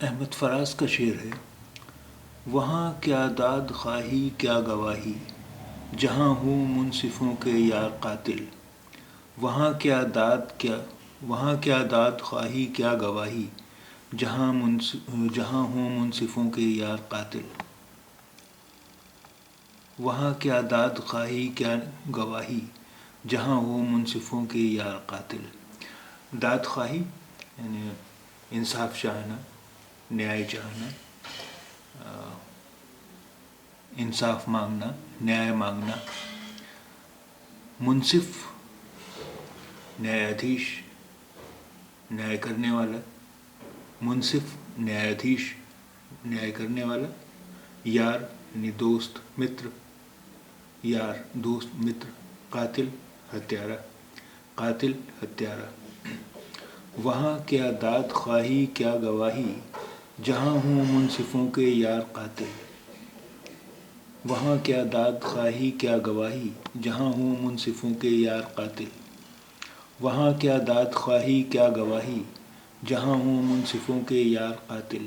احمد فراز کا شعر ہے، وہاں کیا داد خواہی کیا گواہی، جہاں ہوں منصفوں کے یار قاتل۔ وہاں کیا داد خواہی کیا گواہی، جہاں ہوں منصفوں کے یار قاتل۔ وہاں کیا داد خواہی کیا گواہی، جہاں ہو منصفوں کے یار قاتل۔ داد خواہی یعنی انصاف چاہنا، نیائے چاہنا، انصاف مانگنا، نیائے مانگنا۔ منصف نیادھیش، نیائے کرنے والا، منصف نیادھیش، نیائے کرنے والا۔ یار یعنی دوست، متر، یار دوست متر۔ قاتل ہتھیارا، قاتل ہتھیارا۔ وہاں کیا داد خواہی کیا گواہی، جہاں ہوں منصفوں کے یار قاتل۔ وہاں کیا داد خواہی کیا گواہی، جہاں ہوں منصفوں کے یار قاتل۔ وہاں کیا داد خواہی کیا گواہی، جہاں ہوں منصفوں کے یار قاتل۔